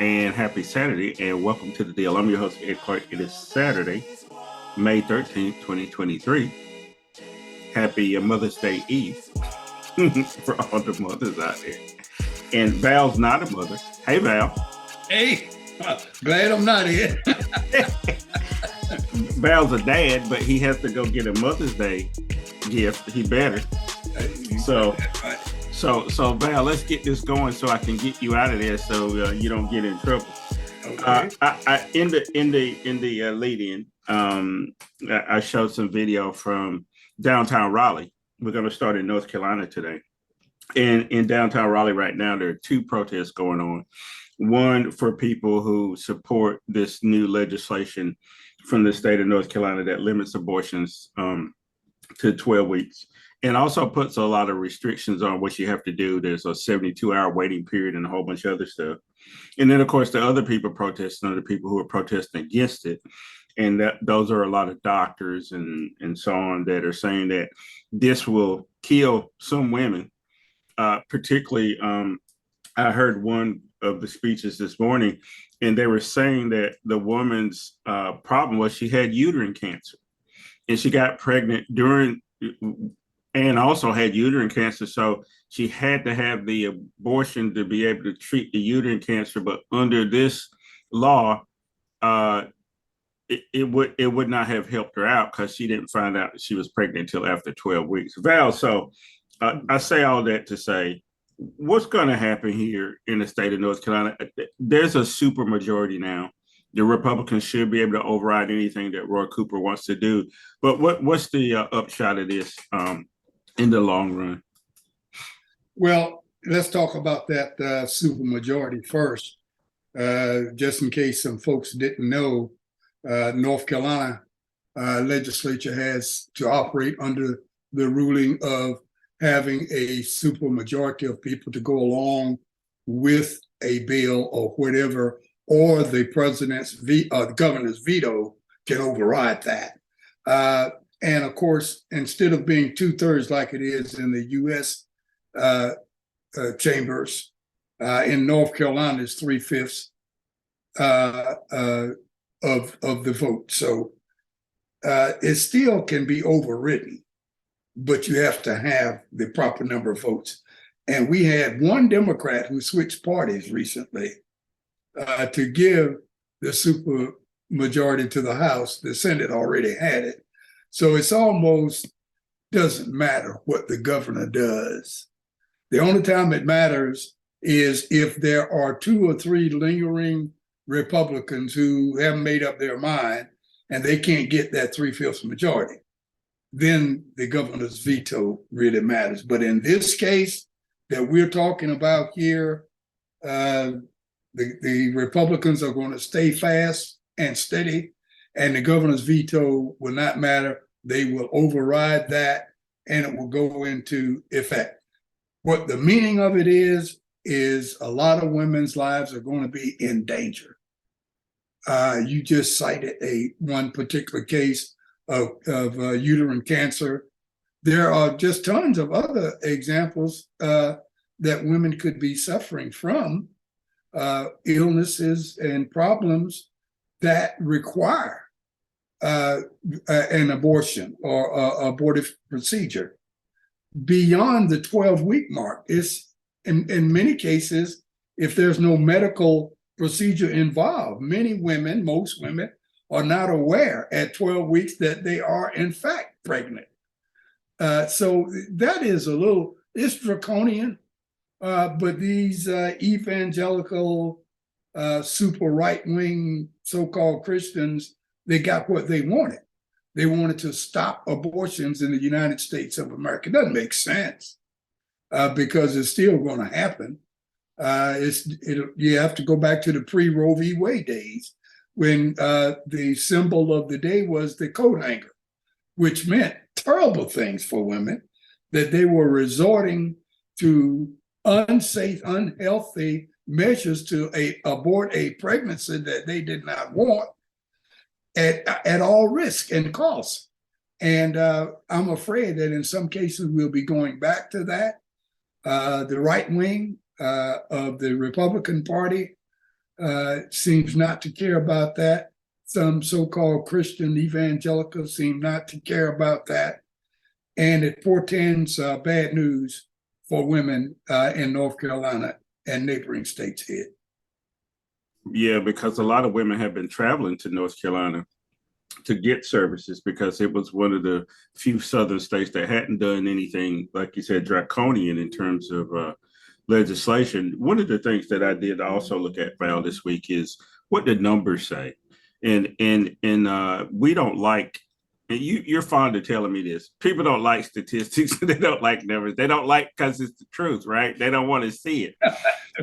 and happy Saturday, and welcome to the deal. I'm your host, Ed Clark. It is Saturday, May 13th, 2023. Happy Mother's Day Eve for all the mothers out there. And Val's not a mother. Hey, Val. Hey, glad I'm not here. Val's a dad, but he has to go get a Mother's Day gift. He better. So Val, let's get this going so I can get you out of there so you don't get in trouble. Okay. In the lead-in, I showed some video from downtown Raleigh. We're going to start in North Carolina today. And in downtown Raleigh right now, there are two protests going on. One for people who support this new legislation from the state of North Carolina that limits abortions to 12 weeks. And also puts a lot of restrictions on what you have to do. There's a 72-hour waiting period and a whole bunch of other stuff. And then, of course, the other people protesting are the people who are protesting against it. And those are a lot of doctors and so on that are saying that this will kill some women. Particularly, I heard one of the speeches this morning, and they were saying that the woman's problem was she had uterine cancer. And she got pregnant and also had uterine cancer. So she had to have the abortion to be able to treat the uterine cancer. But under this law, it would not have helped her out because she didn't find out that she was pregnant until after 12 weeks. Val, so I say all that to say, what's going to happen here in the state of North Carolina? There's a supermajority now. The Republicans should be able to override anything that Roy Cooper wants to do. But what's the upshot of this in the long run? Well, let's talk about that supermajority first. Just in case some folks didn't know, North Carolina legislature has to operate under the ruling of having a supermajority of people to go along with a bill or whatever, or the the governor's veto can override that. And of course, instead of being 2/3 like it is in the U.S. Chambers, in North Carolina, it's 3/5 of the vote. So it still can be overridden, but you have to have the proper number of votes. And we had one Democrat who switched parties recently to give the super majority to the House. The Senate already had it. So it's almost doesn't matter what the governor does. The only time it matters is if there are 2 or 3 lingering Republicans who haven't made up their mind and they can't get that 3/5 majority. Then the governor's veto really matters. But in this case that we're talking about here, the Republicans are going to stay fast and steady, and the governor's veto will not matter. They will override that, and it will go into effect. What the meaning of it is a lot of women's lives are going to be in danger. You just cited one particular case of uterine cancer. There are just tons of other examples that women could be suffering from, illnesses and problems that require an abortion or abortive procedure beyond the 12-week mark. It's in many cases, if there's no medical procedure involved, most women are not aware at 12 weeks that they are in fact pregnant. So that is it's draconian, but these evangelical, super right-wing so-called Christians, they got what they wanted. They wanted to stop abortions in the United States of America. It doesn't make sense because it's still going to happen. You have to go back to the pre-Roe v. Wade days when the symbol of the day was the coat hanger, which meant terrible things for women, that they were resorting to unsafe, unhealthy measures to abort a pregnancy that they did not want at all risk and cost. And I'm afraid that in some cases we'll be going back to that. The right wing of the Republican Party seems not to care about that. Some so-called Christian evangelicals seem not to care about that. And it portends bad news for women in North Carolina and neighboring states here. Yeah, because a lot of women have been traveling to North Carolina to get services because it was one of the few southern states that hadn't done anything, like you said, draconian in terms of legislation. One of the things that I did also look at, Val, this week is what the numbers say. And we don't like, and you're fond of telling me this. People don't like statistics. They don't like numbers. They don't like because it's the truth, right? They don't want to see it.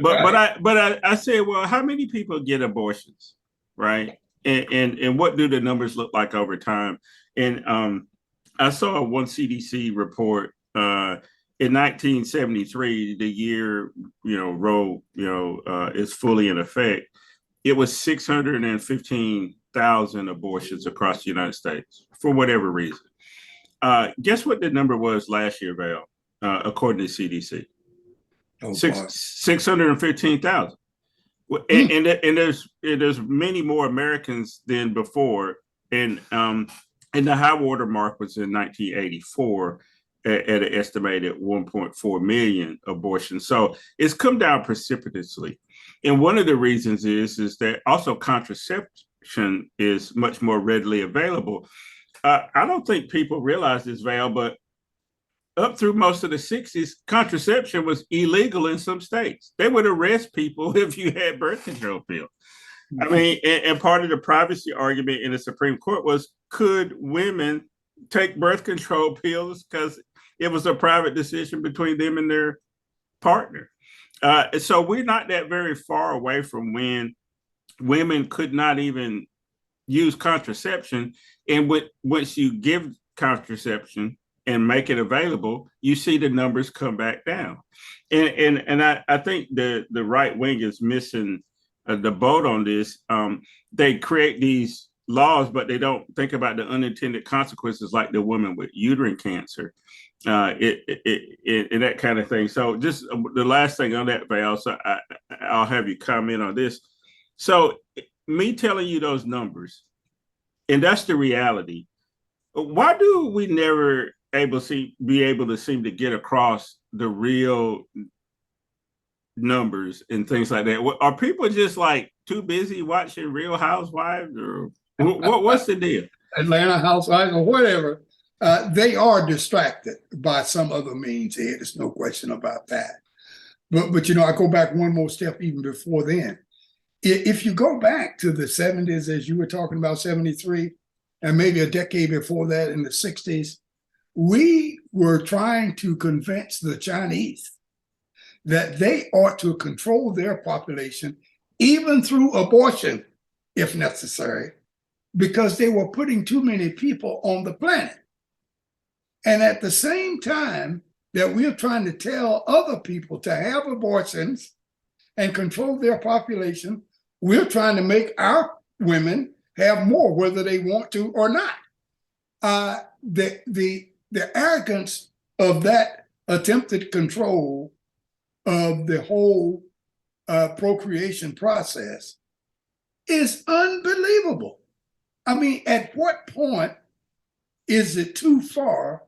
But I said, well, how many people get abortions, right? And what do the numbers look like over time? And I saw one CDC report in 1973, the year Roe is fully in effect. It was 615,000 abortions across the United States for whatever reason. Guess what the number was last year, Val, according to CDC? 615,000. And there's many more Americans than before. And the high water mark was in 1984 at an estimated 1.4 million abortions. So it's come down precipitously. And one of the reasons is that also contraception is much more readily available. I don't think people realize this, Val, but up through most of the 60s, contraception was illegal in some states. They would arrest people if you had birth control pills. I mean, and part of the privacy argument in the Supreme Court was, could women take birth control pills because it was a private decision between them and their partner? So we're not that very far away from when women could not even use contraception. And once you give contraception and make it available, you see the numbers come back down. And I think the right wing is missing the boat on this. They create these laws, but they don't think about the unintended consequences, like the woman with uterine cancer, and that kind of thing. So just the last thing on that, Val, so I'll have you comment on this. So me telling you those numbers, and that's the reality. Why do we never be able to seem to get across the real numbers and things like that? Are people just like too busy watching Real Housewives, or what's the deal? Atlanta Housewives or whatever. They are distracted by some other means here. There's no question about that. But I go back one more step even before then. If you go back to the 70s, as you were talking about, 73, and maybe a decade before that in the 60s, we were trying to convince the Chinese that they ought to control their population, even through abortion, if necessary, because they were putting too many people on the planet. And at the same time that we're trying to tell other people to have abortions and control their population, we're trying to make our women have more, whether they want to or not. The arrogance of that attempted control of the whole procreation process is unbelievable. I mean, at what point is it too far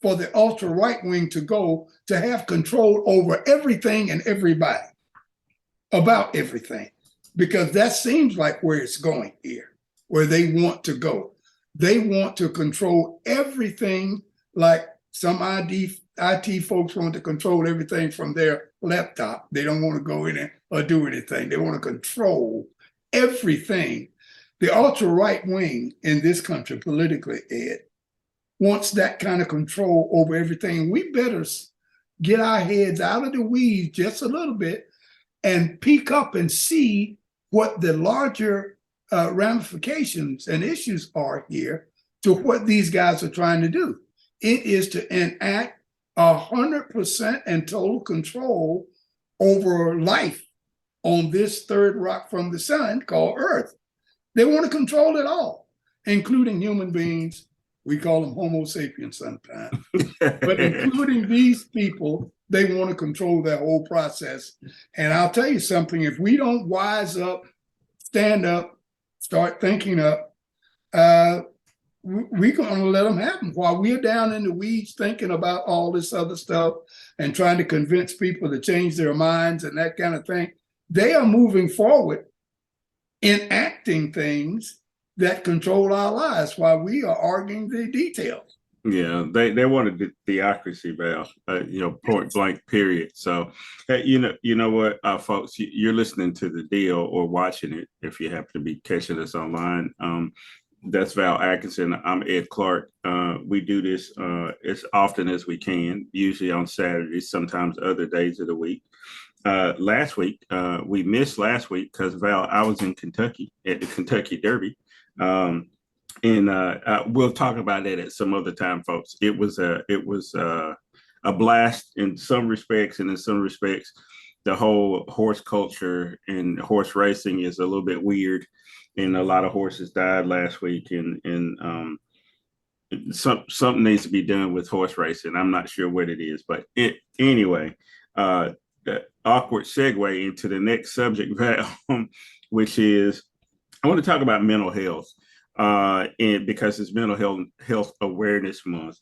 for the ultra right wing to go to have control over everything and everybody, about everything? Because that seems like where it's going here, where they want to go. They want to control everything, like some IT folks want to control everything from their laptop. They don't want to go in or do anything. They want to control everything. The ultra right wing in this country, politically, Ed, wants that kind of control over everything. We better get our heads out of the weeds just a little bit and peek up and see what the larger ramifications and issues are here to what these guys are trying to do. It is to enact 100% and total control over life on this third rock from the sun called Earth. They want to control it all, including human beings, We call them Homo sapiens sometimes. But including these people, they want to control that whole process. And I'll tell you something, if we don't wise up, stand up, start thinking up, we're going to let them happen. While we're down in the weeds thinking about all this other stuff and trying to convince people to change their minds and that kind of thing, they are moving forward, enacting things that control our lives while we are arguing the details. Yeah, they wanted the theocracy, Val. Point blank, period. So, you know what, folks, you're listening to The Deal or watching it if you happen to be catching us online. That's Val Atkinson. I'm Ed Clark. We do this as often as we can, usually on Saturdays, sometimes other days of the week. Last week, we missed last week because, Val, I was in Kentucky at the Kentucky Derby. And we'll talk about that at some other time, folks. It was a blast in some respects, and in some respects, the whole horse culture and horse racing is a little bit weird. And a lot of horses died last week, and something needs to be done with horse racing. I'm not sure what it is, but anyway, the awkward segue into the next subject, which is I want to talk about mental health, and because it's Mental Health Awareness Month.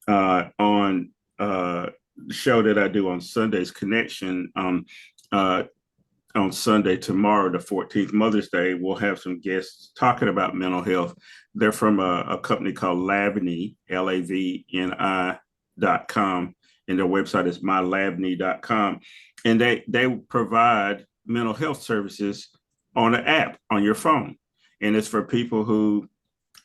On the show that I do on Sunday's Connection, on Sunday, tomorrow, the 14th, Mother's Day, we'll have some guests talking about mental health. They're from a company called Lavni, LAVNI.com, and their website is mylavni.com. And they provide mental health services on an app on your phone. And it's for people who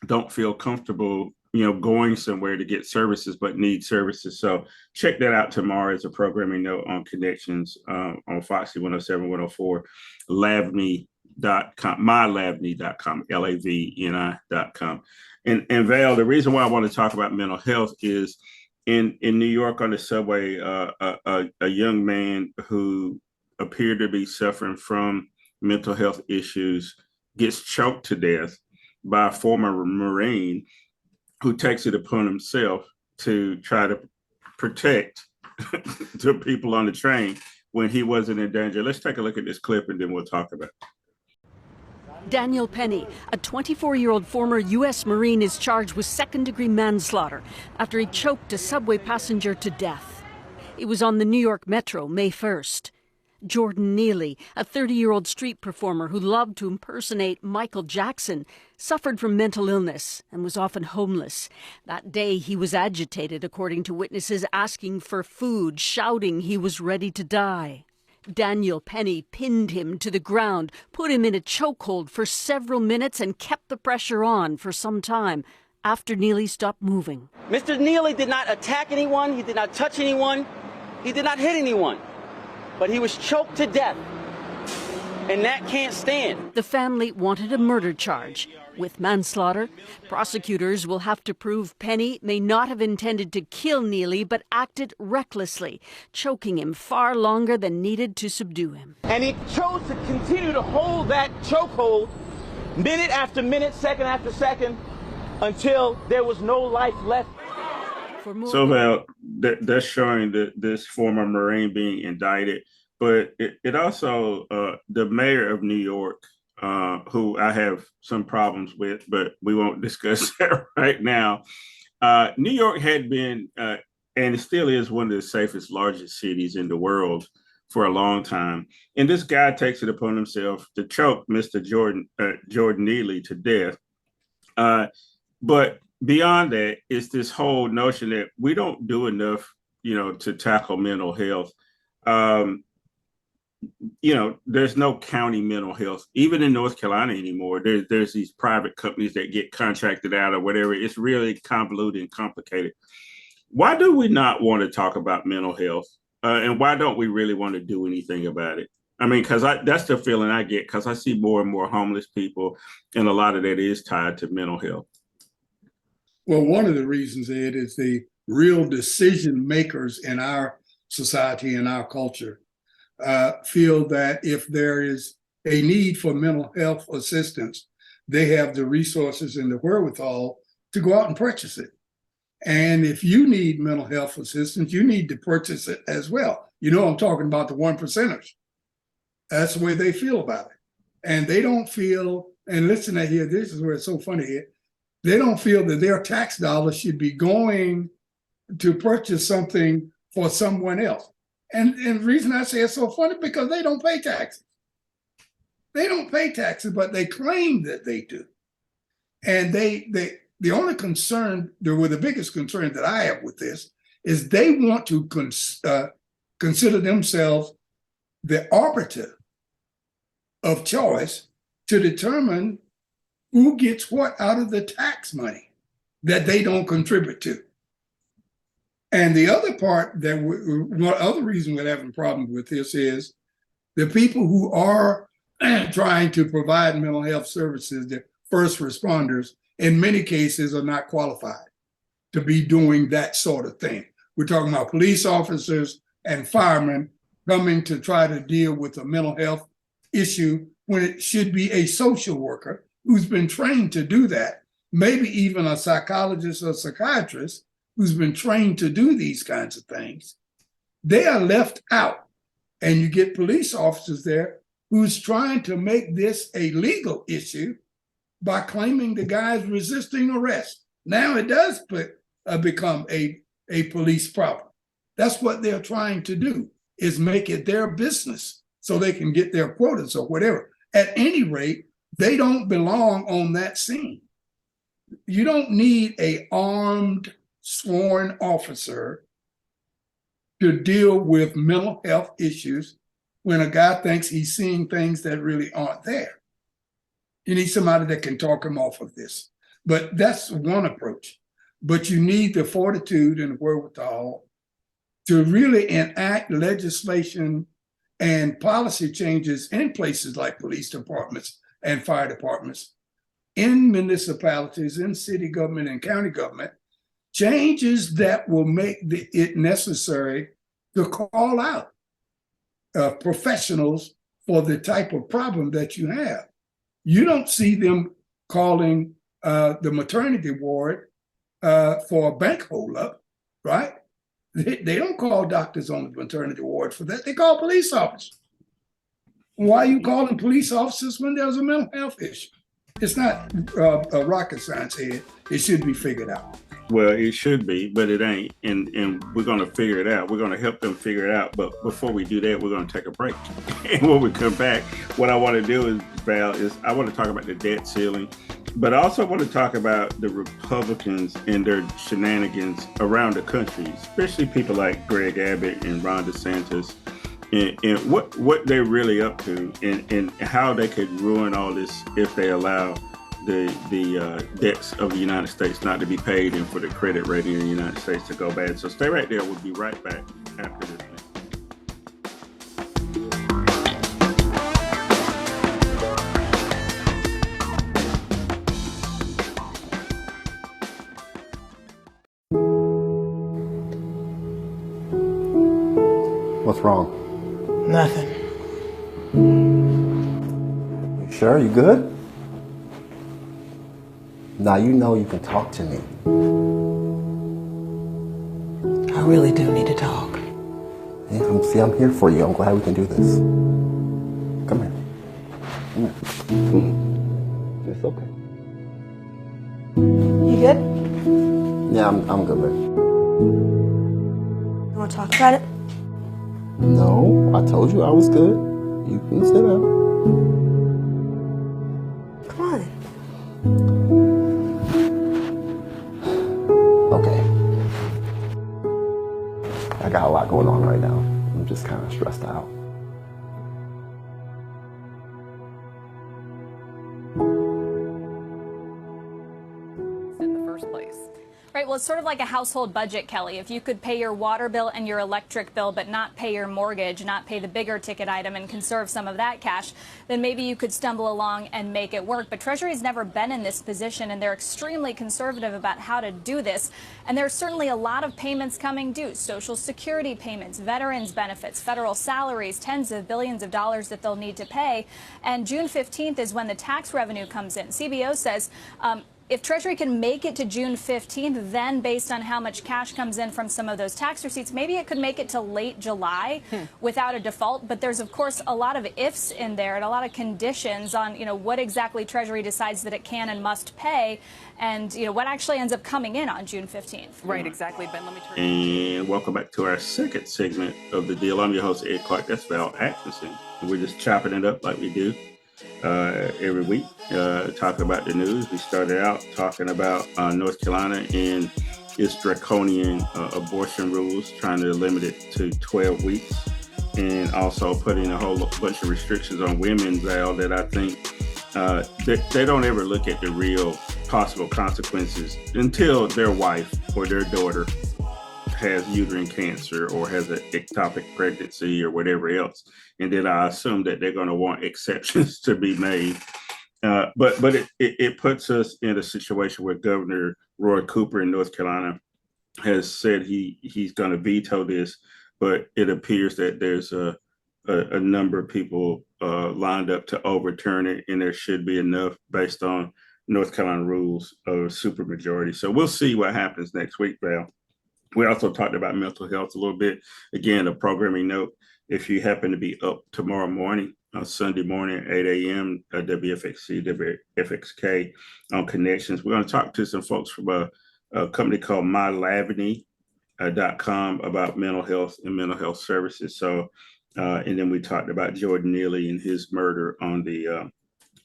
don't feel comfortable, going somewhere to get services, but need services. So check that out tomorrow as a programming note on Connections on Foxy 107, 104, Lavni.com, mylavni.com, LAVNI.com. And Val, the reason why I want to talk about mental health is in New York on the subway, a young man who appeared to be suffering from mental health issues gets choked to death by a former Marine who takes it upon himself to try to protect the people on the train when he wasn't in danger. Let's take a look at this clip and then we'll talk about it. Daniel Penny, a 24-year-old former U.S. Marine, is charged with second-degree manslaughter after he choked a subway passenger to death. It was on the New York Metro, May 1st. Jordan Neely, a 30-year-old street performer who loved to impersonate Michael Jackson, suffered from mental illness and was often homeless. That day, he was agitated, according to witnesses, asking for food, shouting he was ready to die. Daniel Penny pinned him to the ground, put him in a chokehold for several minutes, and kept the pressure on for some time after Neely stopped moving. Mr. Neely did not attack anyone. He did not touch anyone. He did not hit anyone. But he was choked to death, and that can't stand. The family wanted a murder charge. With manslaughter, prosecutors will have to prove Penny may not have intended to kill Neely, but acted recklessly, choking him far longer than needed to subdue him. And he chose to continue to hold that chokehold minute after minute, second after second, until there was no life left. So, Val, that's showing that this former Marine being indicted, but it also, the mayor of New York, who I have some problems with, but we won't discuss that right now. New York had been, and it still is, one of the safest, largest cities in the world for a long time. And this guy takes it upon himself to choke Mr. Jordan Neely to death. But beyond that, it's this whole notion that we don't do enough, to tackle mental health. There's no county mental health, even in North Carolina anymore. There's these private companies that get contracted out or whatever. It's really convoluted and complicated. Why do we not want to talk about mental health? And why don't we really want to do anything about it? I mean, because that's the feeling I get, because I see more and more homeless people, and a lot of that is tied to mental health. Well, one of the reasons, Ed, is the real decision makers in our society and our culture feel that if there is a need for mental health assistance, they have the resources and the wherewithal to go out and purchase it. And if you need mental health assistance, you need to purchase it as well. You know, I'm talking about the 1%ers. That's the way they feel about it. And they don't feel, and listen to here, this is where it's so funny here. They don't feel that their tax dollars should be going to purchase something for someone else. And the reason I say it's so funny, because they don't pay taxes. They don't pay taxes, but they claim that they do. And the only concern, the biggest concern that I have with this is they want to consider themselves the arbiter of choice to determine who gets what out of the tax money that they don't contribute to. And the other part that one other reason we're having problems with this is the people who are trying to provide mental health services, the first responders, in many cases are not qualified to be doing that sort of thing. We're talking about police officers and firemen coming to try to deal with a mental health issue when it should be a social worker who's been trained to do that, maybe even a psychologist or psychiatrist who's been trained to do these kinds of things. They are left out, and you get police officers there who's trying to make this a legal issue by claiming the guy's resisting arrest. Now it does become a police problem. That's what they're trying to do, is make it their business so they can get their quotas or whatever. At any rate, they don't belong on that scene. You don't need an armed, sworn officer to deal with mental health issues when a guy thinks he's seeing things that really aren't there. You need somebody that can talk him off of this. But that's one approach. But you need the fortitude and the wherewithal to really enact legislation and policy changes in places like police departments and fire departments, in municipalities, in city government and county government, changes that will make it necessary to call out professionals for the type of problem that you have. You don't see them calling the maternity ward for a bank holdup, right? They don't call doctors on the maternity ward for that. They call police officers. Why are you calling police officers when there's a mental health issue? It's not a rocket science here. It should be figured out. Well, it should be, but it ain't. And we're going to figure it out. We're going to help them figure it out. But before we do that, we're going to take a break. And when we come back, what I want to do is, Val, I want to talk about the debt ceiling, but I also want to talk about the Republicans and their shenanigans around the country, especially people like Greg Abbott and Ron DeSantis, and what they're really up to, and how they could ruin all this if they allow the debts of the United States not to be paid and for the credit rating in the United States to go bad. So stay right there. We'll be right back after this. What's wrong? Nothing. You sure? You good? Now you know you can talk to me. I really do need to talk. Yeah, I'm here for you. I'm glad we can do this. Come here. It's okay. You good? Yeah, I'm good, babe. You want to talk about it? No, I told you I was good. You can sit down. Come on. Okay. I got a lot going on right now. I'm just kind of stressed out. In the first place. Right, well, it's sort of like a household budget, Kelly. If you could pay your water bill and your electric bill, but not pay your mortgage, not pay the bigger ticket item and conserve some of that cash, then maybe you could stumble along and make it work. But Treasury's never been in this position, and they're extremely conservative about how to do this. And there's certainly a lot of payments coming due. Social Security payments, veterans benefits, federal salaries, tens of billions of dollars that they'll need to pay. And June 15th is when the tax revenue comes in. CBO says If Treasury can make it to June 15th, then based on how much cash comes in from some of those tax receipts, maybe it could make it to late July without a default. But there's, of course, a lot of ifs in there and a lot of conditions on, what exactly Treasury decides that it can and must pay and, what actually ends up coming in on June 15th. Right, exactly. Ben, let me turn. And welcome back to our second segment of the deal. I'm your host, Ed Clark. That's Val Atkinson. And we're just chopping it up like we do every week, talking about the news. We started out talking about North Carolina and its draconian abortion rules, trying to limit it to 12 weeks, and also putting a whole bunch of restrictions on women, Val, that I think they don't ever look at the real possible consequences until their wife or their daughter has uterine cancer or has an ectopic pregnancy or whatever else. And then I assume that they're going to want exceptions to be made. But it puts us in a situation where Governor Roy Cooper in North Carolina has said he's going to veto this, but it appears that there's a number of people lined up to overturn it, and there should be enough based on North Carolina rules of supermajority. So we'll see what happens next week, Val. We also talked about mental health a little bit. Again, a programming note, if you happen to be up tomorrow morning, Sunday morning, 8 a.m., WFXC, WFXK on Connections, we're going to talk to some folks from a company called mylavany.com about mental health and mental health services. So, and then we talked about Jordan Neely and his murder on the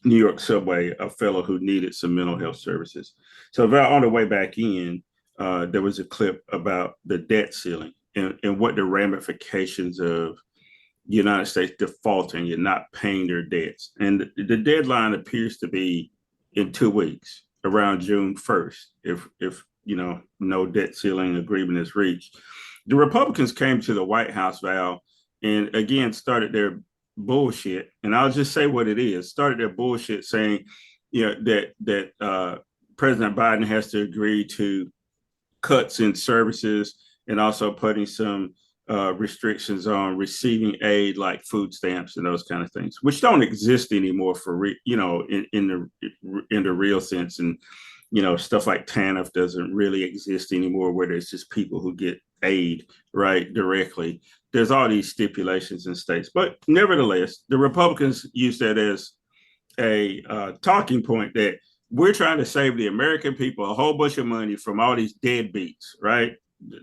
New York subway, a fellow who needed some mental health services. So, Val, on the way back in, there was a clip about the debt ceiling and what the ramifications of the United States defaulting and not paying their debts. And the deadline appears to be in 2 weeks, around June 1st, if no debt ceiling agreement is reached. The Republicans came to the White House, Val, and again started their bullshit. And I'll just say what it is. Started their bullshit saying, that President Biden has to agree to cuts in services and also putting some restrictions on receiving aid like food stamps and those kind of things, which don't exist anymore for in the real sense. And stuff like TANF doesn't really exist anymore, where there's just people who get aid right directly. There's all these stipulations in states, but nevertheless, the Republicans use that as a talking point that we're trying to save the American people a whole bunch of money from all these deadbeats, right?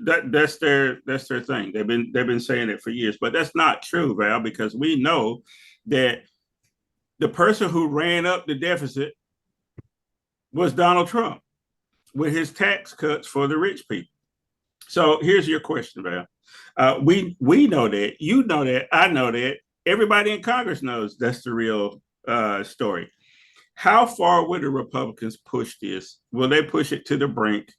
That's their thing. They've been saying it for years, but that's not true, Val, because we know that the person who ran up the deficit was Donald Trump with his tax cuts for the rich people. So here's your question, Val. We know that, you know that, I know that, everybody in Congress knows that's the real story. How far will the Republicans push this? Will they push it to the brink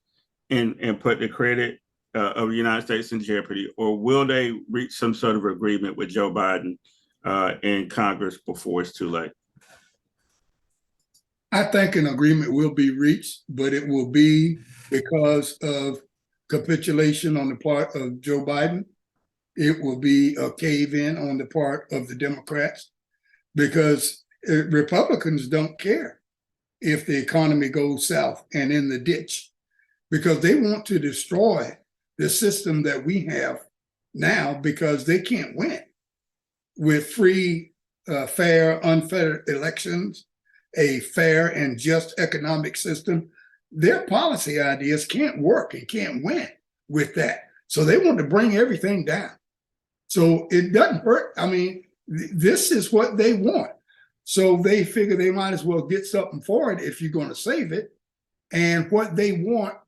and put the credit of the United States in jeopardy, or will they reach some sort of agreement with Joe Biden and Congress before it's too late? I think an agreement will be reached, but it will be because of capitulation on the part of Joe Biden. It will be a cave-in on the part of the Democrats, because Republicans don't care if the economy goes south and in the ditch, because they want to destroy the system that we have now, because they can't win with free, fair, unfair elections, a fair and just economic system. Their policy ideas can't work and can't win with that. So they want to bring everything down. So it doesn't hurt. I mean, this is what they want. So they figure they might as well get something for it if you're going to save it. And what they want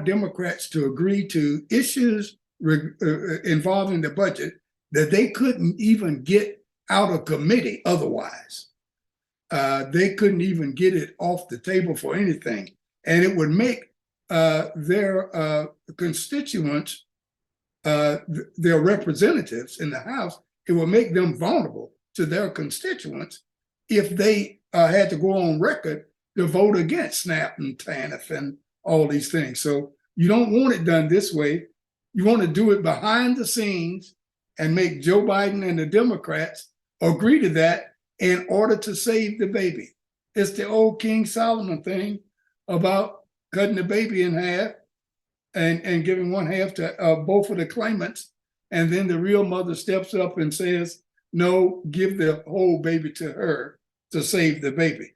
Democrats to agree to issues involving the budget that they couldn't even get out of committee otherwise. They couldn't even get it off the table for anything. And it would make their constituents, their representatives in the House, it would make them vulnerable to their constituents if they had to go on record to vote against SNAP and TANF and all these things. So you don't want it done this way. You want to do it behind the scenes and make Joe Biden and the Democrats agree to that in order to save the baby. It's the old King Solomon thing about cutting the baby in half and giving one half to both of the claimants. And then the real mother steps up and says, no, give the whole baby to her to save the baby.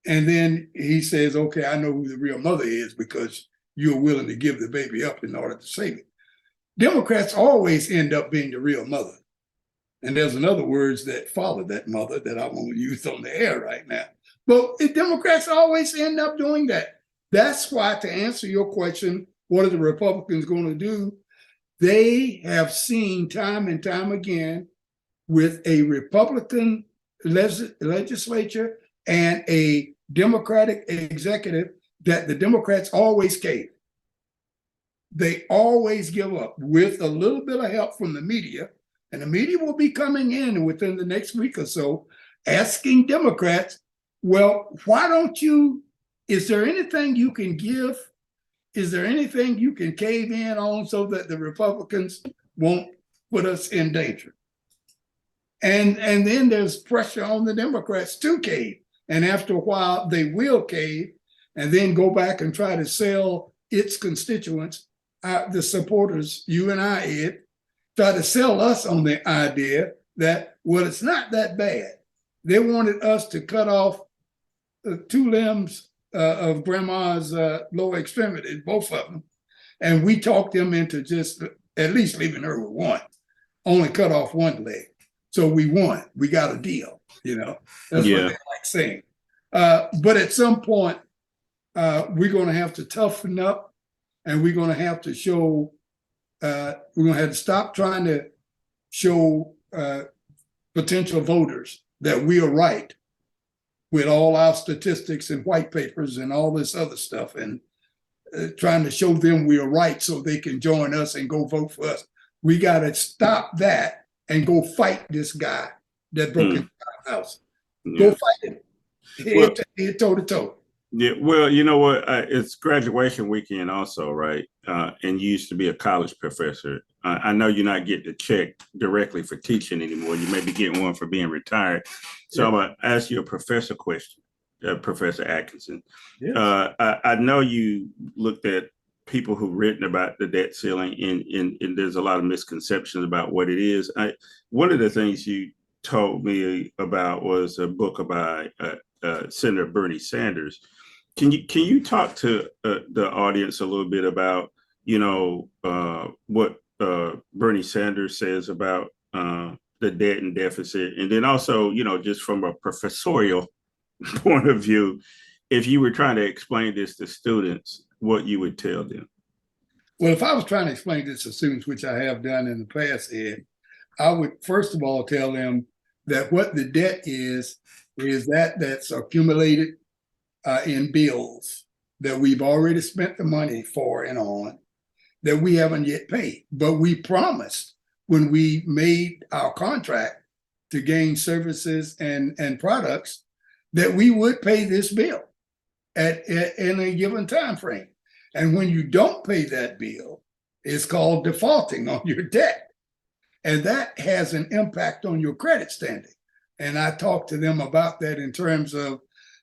And then he says, okay, I know who the real mother is because you're willing to give the baby up in order to save it. Democrats always end up being the real mother. And there's another words that follow that mother that I won't use on the air right now. But Democrats always end up doing that. That's why, to answer your question, what are the Republicans going to do? They have seen time and time again with a Republican legislature and a Democratic executive that the Democrats always cave. They always give up with a little bit of help from the media. And the media will be coming in within the next week or so asking Democrats, well, why don't you, is there anything you can give? Is there anything you can cave in on so that the Republicans won't put us in danger? And then there's pressure on the Democrats to cave. And after a while, they will cave and then go back and try to sell its constituents, the supporters, you and I, Ed, try to sell us on the idea that, well, it's not that bad. They wanted us to cut off 2 limbs of grandma's lower extremity, both of them. And we talked them into just at least leaving her with one, only cut off one leg. So we won, we got a deal, you know, that's what they like saying. But at some point, we're gonna have to toughen up and we're gonna have to show, we're gonna have to stop trying to show potential voters that we are right with all our statistics and white papers and all this other stuff, and trying to show them we are right so they can join us and go vote for us. We got to stop that and go fight this guy that broke into our house. Go fight him, head toe to toe. Yeah, well, you know what? It's graduation weekend also, right? And you used to be a college professor. I know you're not getting a check directly for teaching anymore. You may be getting one for being retired. So I'm going to ask you a professor question, Professor Atkinson. Yes. I know you looked at people who've written about the debt ceiling, and there's a lot of misconceptions about what it is. One of the things you told me about was a book by Senator Bernie Sanders. Can you talk to the audience a little bit about, you know, what Bernie Sanders says about the debt and deficit, and then also, you know, just from a professorial point of view, if you were trying to explain this to students, what you would tell them? Well, if I was trying to explain this to students, which I have done in the past, Ed, I would first of all tell them that what the debt is that's accumulated in bills that we've already spent the money for and on that we haven't yet paid. But we promised when we made our contract to gain services and products that we would pay this bill in a given time frame. And when you don't pay that bill, it's called defaulting on your debt. And that has an impact on your credit standing. And I talked to them about that in terms of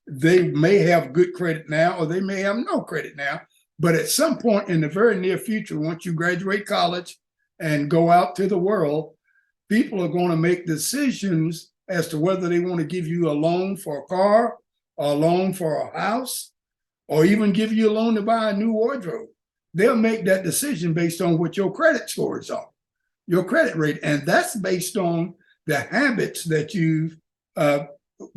they may have good credit now or they may have no credit now. But at some point in the very near future, once you graduate college and go out to the world, people are going to make decisions as to whether they want to give you a loan for a car, or a loan for a house, or even give you a loan to buy a new wardrobe. They'll make that decision based on what your credit scores are, your credit rate. And that's based on the habits that you've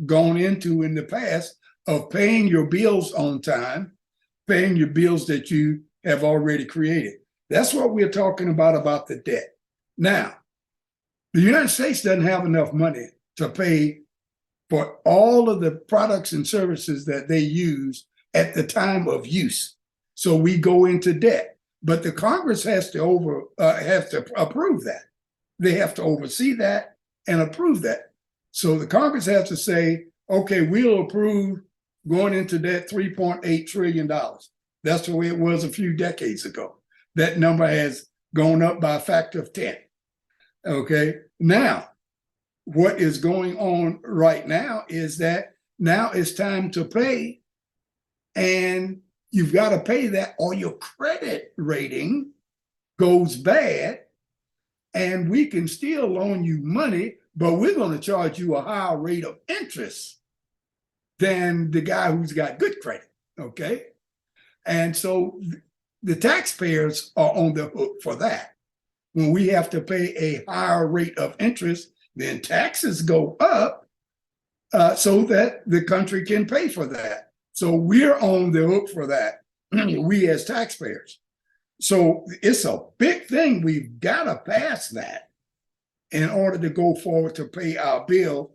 gone into in the past of paying your bills on time, paying your bills that you have already created. That's what we're talking about the debt. Now, the United States doesn't have enough money to pay for all of the products and services that they use at the time of use. So we go into debt, but the Congress has to approve that. They have to oversee that and approve that. So the Congress has to say, okay, we'll approve going into debt $3.8 trillion. That's the way it was a few decades ago. That number has gone up by a factor of 10. Okay, now, what is going on right now is that Now it's time to pay, and you've got to pay that, or your credit rating goes bad, and we can still loan you money, but we're going to charge you a higher rate of interest than the guy who's got good credit, okay? And so the taxpayers are on the hook for that. When we have to pay a higher rate of interest, then taxes go up so that the country can pay for that. So we're on the hook for that, we as taxpayers. So it's a big thing. We've got to pass that in order to go forward to pay our bill.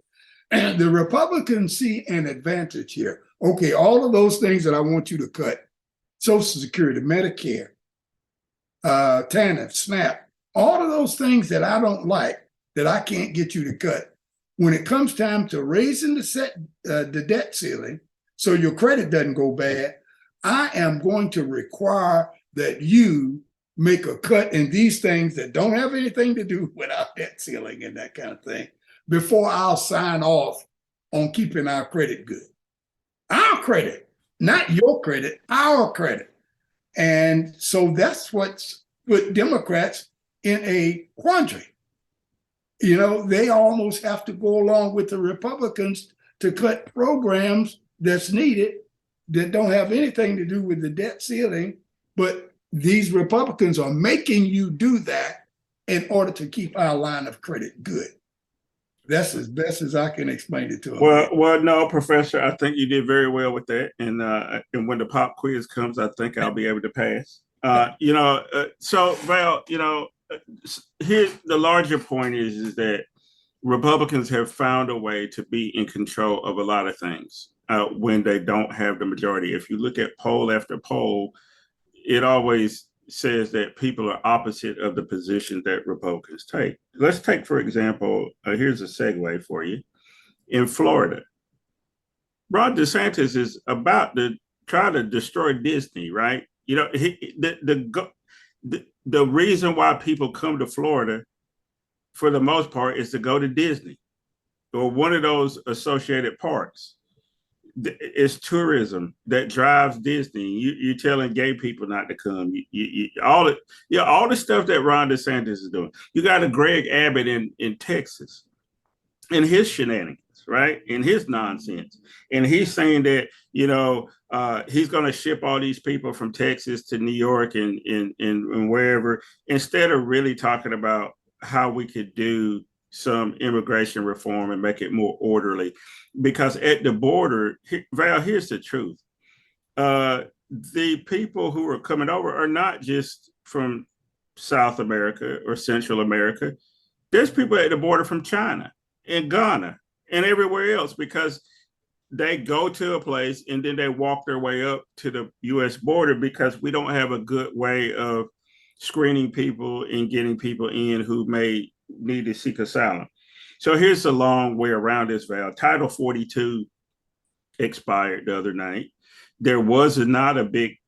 And the Republicans see an advantage here. Okay, all of those things that I want you to cut, Social Security, Medicare, TANF, SNAP, all of those things that I don't like, that I can't get you to cut. When it comes time to raising the debt ceiling so your credit doesn't go bad, I am going to require that you make a cut in these things that don't have anything to do with our debt ceiling and that kind of thing before I'll sign off on keeping our credit good. Our credit, not your credit, our credit. And so that's what's put Democrats in a quandary. You know, they almost have to go along with the Republicans to cut programs that's needed that don't have anything to do with the debt ceiling, but these Republicans are making you do that in order to keep our line of credit good. That's as best as I can explain it to them. Well, no, Professor, I think you did very well with that. And when the pop quiz comes, I think I'll be able to pass. So Val, here's the larger point is that Republicans have found a way to be in control of a lot of things when they don't have the majority. If you look at poll after poll, it always says that people are opposite of the position that Republicans take. Let's take, for example, here's a segue for you. In Florida, Ron DeSantis is about to try to destroy Disney, right? You know, the reason why people come to Florida, for the most part, is to go to Disney or one of those associated parks. It's tourism that drives Disney. You're telling gay people not to come. All the stuff that Ron DeSantis is doing. You got a Greg Abbott in Texas, and his shenanigans, right? And his nonsense. And he's saying that he's going to ship all these people from Texas to New York and wherever, instead of really talking about how we could do some immigration reform and make it more orderly. Because at the border, Val, here's the truth. The people who are coming over are not just from South America or Central America. There's people at the border from China and Ghana and everywhere else, because they go to a place and then they walk their way up to the U.S. border, because we don't have a good way of screening people and getting people in who may need to seek asylum. So here's a long way around this, Val. Title 42 expired the other night. There was not a big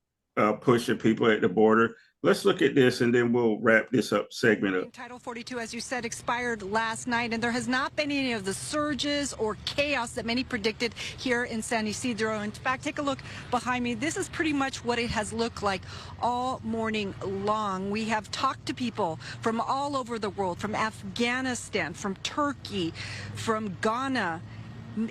push of people at the border. Let's look at this, and then we'll wrap this segment up. Title 42, as you said, expired last night, and there has not been any of the surges or chaos that many predicted here in San Ysidro. In fact, take a look behind me. This is pretty much what it has looked like all morning long. We have talked to people from all over the world, from Afghanistan, from Turkey, from Ghana,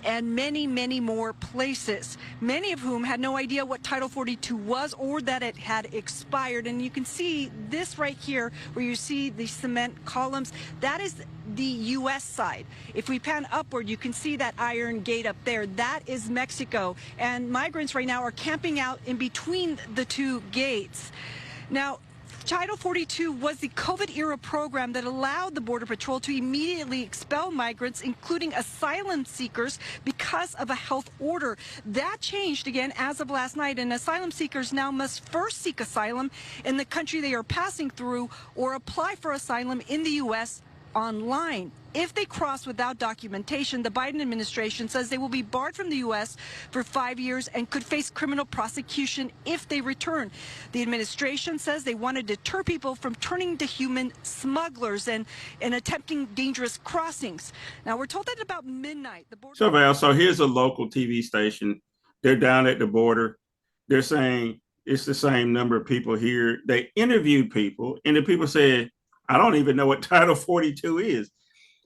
and many, many more places, many of whom had no idea what Title 42 was or that it had expired. And you can see this right here, where you see the cement columns. That is the U.S. side. If we pan upward, you can see that iron gate up there. That is Mexico. And migrants right now are camping out in between the two gates. Now, Title 42 was the COVID-era program that allowed the Border Patrol to immediately expel migrants, including asylum seekers, because of a health order. That changed again as of last night, and asylum seekers now must first seek asylum in the country they are passing through or apply for asylum in the U.S. online. If they cross without documentation, the Biden administration says they will be barred from the U.S. for 5 years and could face criminal prosecution if they return. The administration says they want to deter people from turning to human smugglers and attempting dangerous crossings. Now, we're told that about midnight, the border. So, Val, so here's a local TV station. They're down at the border. They're saying it's the same number of people here. They interviewed people, and the people said, I don't even know what Title 42 is.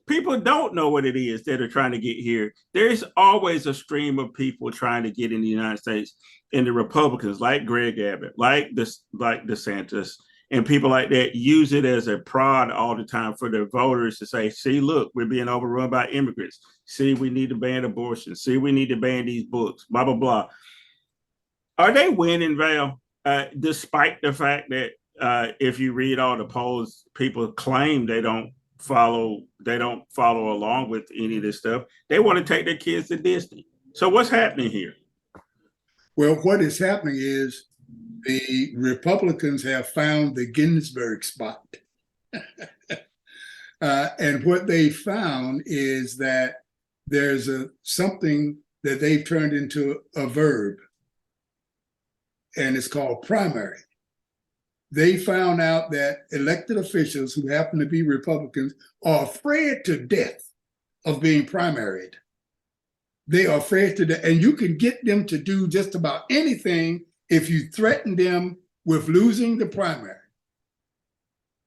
People don't know what it is that are trying to get here. There's always a stream of people trying to get in the United States, and the Republicans, like Greg Abbott, like DeSantis, and people like that, use it as a prod all the time for their voters to say, see, look, we're being overrun by immigrants. See, we need to ban abortion. See, we need to ban these books, blah, blah, blah. Are they winning, Val? Despite the fact that if you read all the polls, people claim they don't follow along with any of this stuff. They want to take their kids to Disney. So what's happening here? Well, what is happening is the Republicans have found the Ginsburg spot. And what they found is that there's something that they've turned into a verb, and it's called primary. They found out that elected officials who happen to be Republicans are afraid to death of being primaried. They are afraid to death, and you can get them to do just about anything if you threaten them with losing the primary.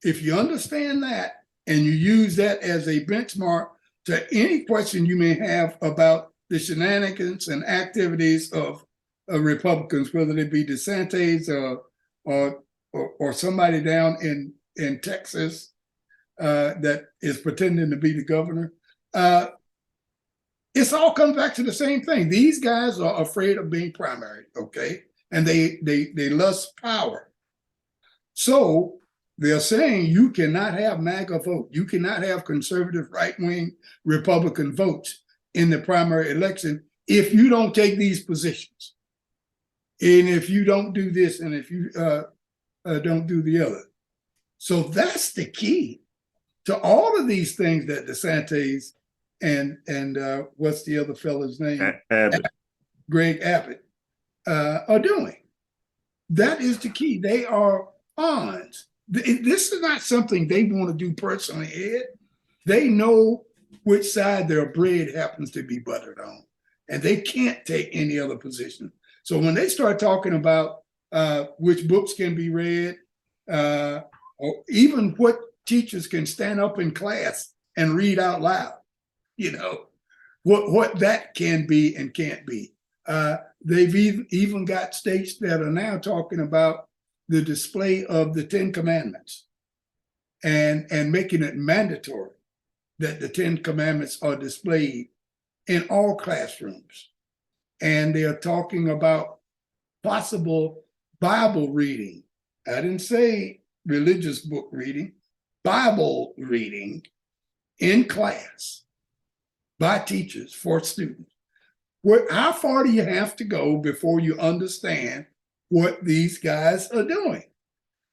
If you understand that and you use that as a benchmark to any question you may have about the shenanigans and activities of Republicans, whether they be DeSantis or somebody down in Texas that is pretending to be the governor. It's all comes back to the same thing. These guys are afraid of being primary, okay? And they lust power. So they're saying you cannot have MAGA vote. You cannot have conservative right-wing Republican votes in the primary election if you don't take these positions. And if you don't do this, and if you don't do the other. So that's the key to all of these things that DeSantis and what's the other fellow's name? Abbott. Greg Abbott are doing. That is the key. They are pawns. This is not something they want to do personally, Ed. They know which side their bread happens to be buttered on, and they can't take any other position. So when they start talking about which books can be read, or even what teachers can stand up in class and read out loud, you know, what that can be and can't be. They've even got states that are now talking about the display of the 10 Commandments and making it mandatory that the 10 Commandments are displayed in all classrooms. And they're talking about possible Bible reading. I didn't say religious book reading, Bible reading in class by teachers for students. How far do you have to go before you understand what these guys are doing?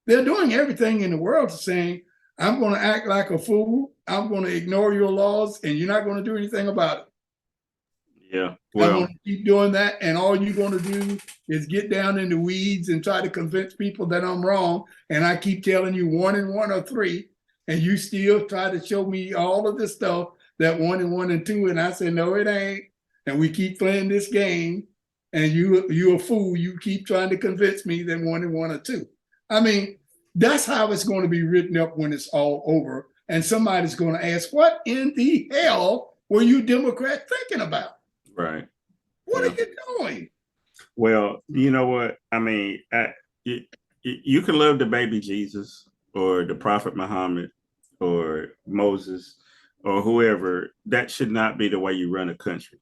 They're doing everything in the world to saying, I'm going to act like a fool, I'm going to ignore your laws, and you're not going to do anything about it. Yeah, well, I'm going to keep doing that, and all you're going to do is get down in the weeds and try to convince people that I'm wrong. And I keep telling you 1 and 1 are 3, and you still try to show me all of this stuff that 1 and 1 and 2, and I say no, it ain't. And we keep playing this game, and you a fool. You keep trying to convince me that 1 and 1 are 2. I mean, that's how it's going to be written up when it's all over, and somebody's going to ask, "What in the hell were you Democrats thinking about?" Right. What are you doing? Well, you know what? I mean, you can love the baby Jesus or the Prophet Muhammad or Moses or whoever. That should not be the way you run a country,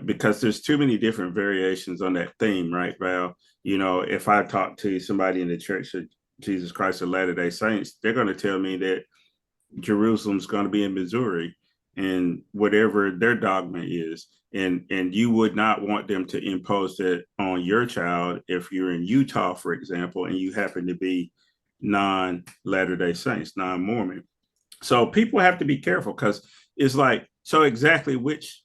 because there's too many different variations on that theme, right, Val? You know, if I talk to somebody in the Church of Jesus Christ of Latter-day Saints, they're going to tell me that Jerusalem's going to be in Missouri, and whatever their dogma is, and you would not want them to impose that on your child if you're in Utah, for example, and you happen to be non-Latter-day Saints, non-Mormon. So people have to be careful because it's like, so exactly which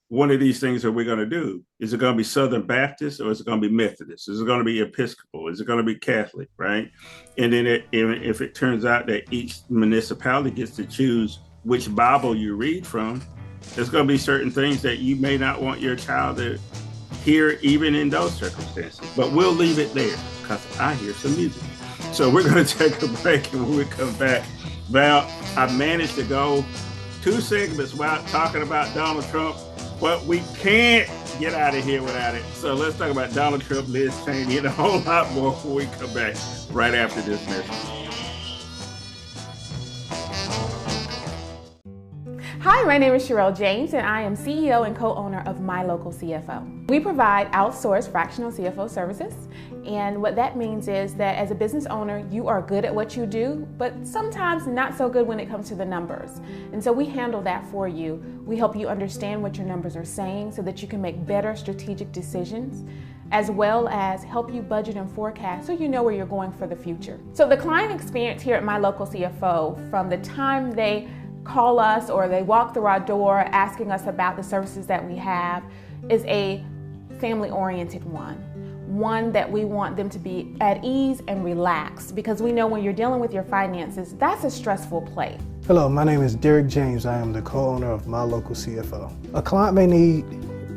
one of these things are we going to do? Is it going to be Southern Baptist or is it going to be Methodist? Is it going to be Episcopal? Is it going to be Catholic? Right. And then if it turns out that each municipality gets to choose which Bible you read from, there's going to be certain things that you may not want your child to hear, even in those circumstances. But we'll leave it there because I hear some music. So we're going to take a break, and when we come back, Val, I managed to go 2 segments without talking about Donald Trump, but we can't get out of here without it. So let's talk about Donald Trump, Liz Cheney, and a whole lot more when we come back right after this message. Hi, my name is Carrol James, and I am CEO and co-owner of My Local CFO. We provide outsourced fractional CFO services, and what that means is that as a business owner, you are good at what you do, but sometimes not so good when it comes to the numbers. And so we handle that for you. We help you understand what your numbers are saying so that you can make better strategic decisions, as well as help you budget and forecast so you know where you're going for the future. So the client experience here at My Local CFO, from the time they call us or they walk through our door asking us about the services that we have, is a family-oriented one that we want them to be at ease and relaxed, because we know when you're dealing with your finances, that's a stressful place. Hello, my name is Derek James. I am the co-owner of My Local CFO. A client may need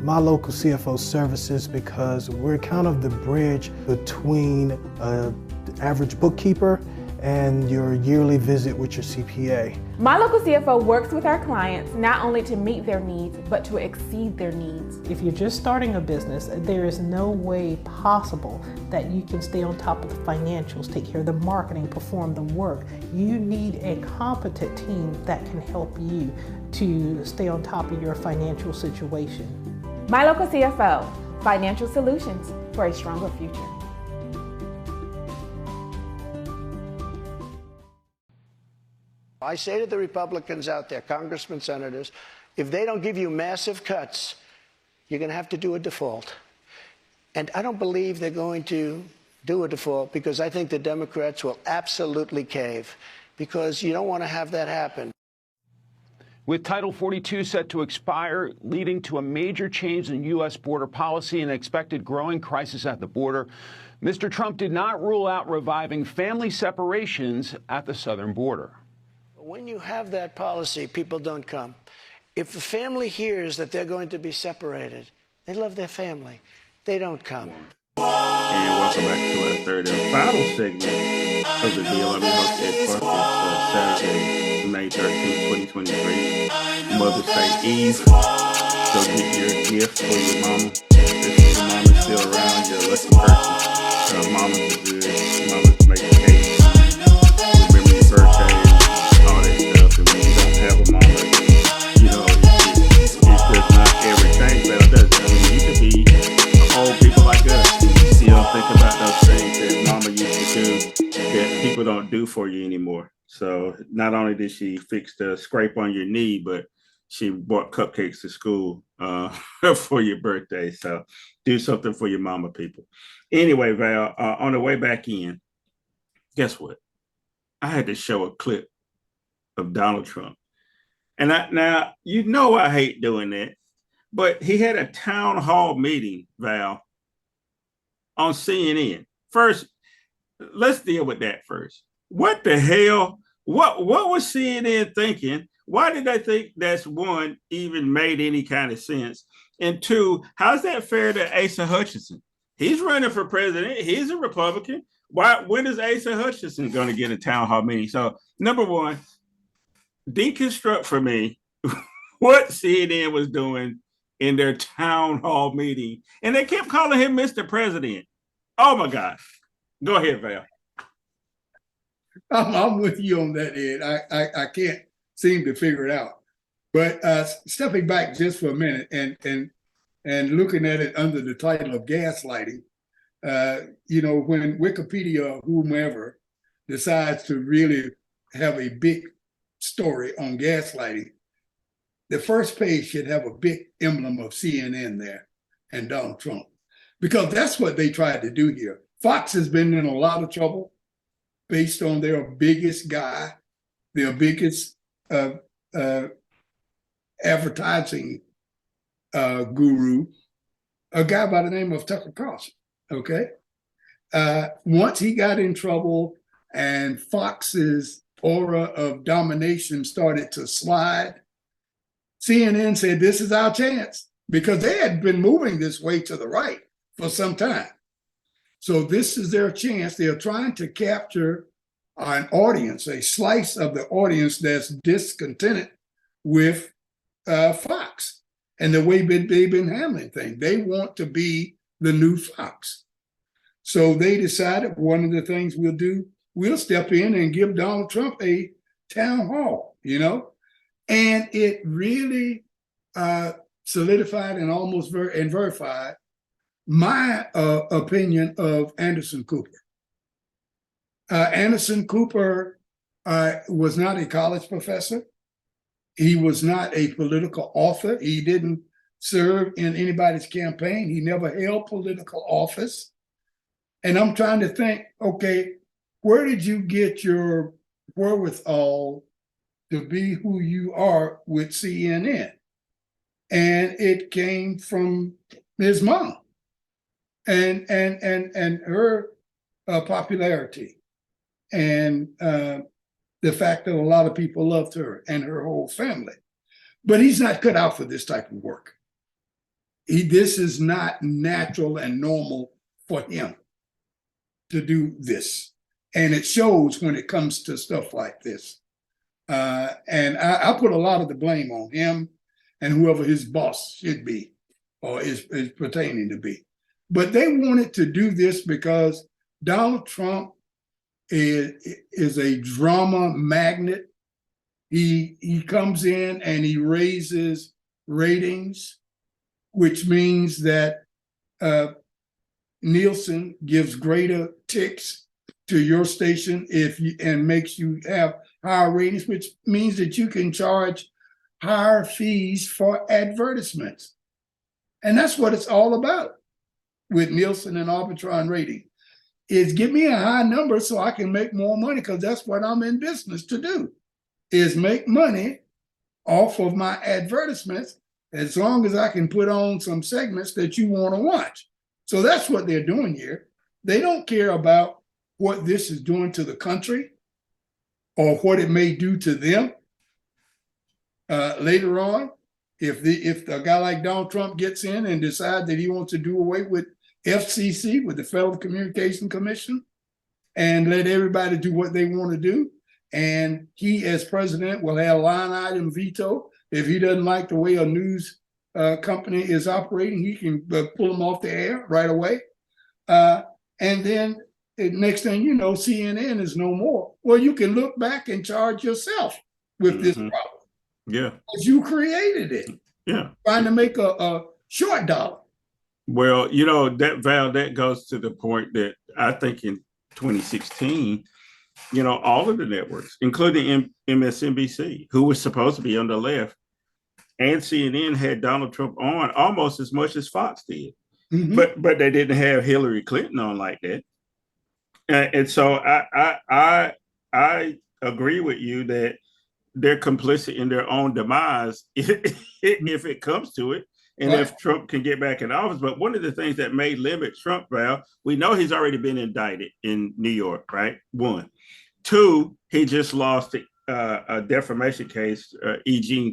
My Local CFO services because we're kind of the bridge between the average bookkeeper and your yearly visit with your CPA. My Local CFO works with our clients not only to meet their needs, but to exceed their needs. If you're just starting a business, there is no way possible that you can stay on top of the financials, take care of the marketing, perform the work. You need a competent team that can help you to stay on top of your financial situation. My Local CFO, financial solutions for a stronger future. I say to the Republicans out there, congressmen, senators, if they don't give you massive cuts, you're going to have to do a default. And I don't believe they're going to do a default, because I think the Democrats will absolutely cave, because you don't want to have that happen. With Title 42 set to expire, leading to a major change in U.S. border policy and expected growing crisis at the border, Mr. Trump did not rule out reviving family separations at the southern border. When you have that policy, people don't come. If the family hears that they're going to be separated, they love their family. They don't come. And welcome back to our third and final segment of the deal. I'm your host, Ed Parker. Saturday, May 13, 2023, Mother's Day Eve. Go get your gift for your mama. If your mama's still around, you're a lucky person. Mamas are good. Mamas make a cake. Remember your birthday. All that stuff, and when you don't have a mama, you know, it's just not everything, but it does. I mean, you could be old people like us who still think about those things that mama used to do that people don't do for you anymore. So not only did she fix the scrape on your knee, but she brought cupcakes to school for your birthday. So do something for your mama, people. Anyway, Val, on the way back in, guess what? I had to show a clip of Donald Trump. And now, you know, I hate doing that, but he had a town hall meeting, Val, on CNN. First, let's deal with that first. What the hell? What was CNN thinking? Why did they think that's, one, even made any kind of sense? And two, how's that fair to Asa Hutchinson? He's running for president. He's a Republican. When is Asa Hutchinson going to get a town hall meeting? So, number one, deconstruct for me what CNN was doing in their town hall meeting. And they kept calling him Mr. President. Oh, my gosh. Go ahead, Val. I'm with you on that, Ed. I can't seem to figure it out. But stepping back just for a minute and looking at it under the title of gaslighting, you know, when Wikipedia or whomever decides to really have a big story on gaslighting, the first page should have a big emblem of CNN there and Donald Trump, because that's what they tried to do here. Fox has been in a lot of trouble based on their biggest guy, their biggest advertising guru, a guy by the name of Tucker Carlson. Okay. Once he got in trouble and Fox's aura of domination started to slide, CNN said, this is our chance, because they had been moving this way to the right for some time. So this is their chance. They're trying to capture an audience, a slice of the audience that's discontented with Fox and the way they've been handling things. They want to be the new Fox. So they decided one of the things we'll do, we'll step in and give Donald Trump a town hall, and it really solidified and almost verified my opinion of Anderson Cooper. Anderson Cooper was not a college professor. He was not a political author. He didn't serve in anybody's campaign. He never held political office. And I'm trying to think, okay, where did you get your wherewithal to be who you are with CNN? And it came from his mom and her popularity, and the fact that a lot of people loved her and her whole family. But he's not cut out for this type of work. This is not natural and normal for him to do this. And it shows when it comes to stuff like this. And I put a lot of the blame on him and whoever his boss should be or is pertaining to be. But they wanted to do this because Donald Trump is a drama magnet. He comes in and he raises ratings, which means that Nielsen gives greater ticks to your station and makes you have higher ratings, which means that you can charge higher fees for advertisements. And that's what it's all about with Nielsen and Arbitron rating, is give me a high number so I can make more money, because that's what I'm in business to do, is make money off of my advertisements as long as I can put on some segments that you want to watch. So that's what they're doing here. They don't care about what this is doing to the country or what it may do to them later on. If a guy like Donald Trump gets in and decides that he wants to do away with FCC, with the Federal Communications Commission, and let everybody do what they want to do, and he as president will have line item veto. If he doesn't like the way a news company is operating, he can pull them off the air right away. And then next thing you know, CNN is no more. Well, you can look back and charge yourself with this problem. Yeah. Because you created it. Yeah. Trying to make a short dollar. Well, that goes to the point that I think in 2016, all of the networks, including MSNBC, who was supposed to be on the left, and CNN had Donald Trump on almost as much as Fox did. Mm-hmm. But they didn't have Hillary Clinton on like that. And so I agree with you that they're complicit in their own demise if it comes to it, and right. If Trump can get back in office. But one of the things that may limit Trump, Val, we know he's already been indicted in New York, right? 1. 2, he just lost a defamation case.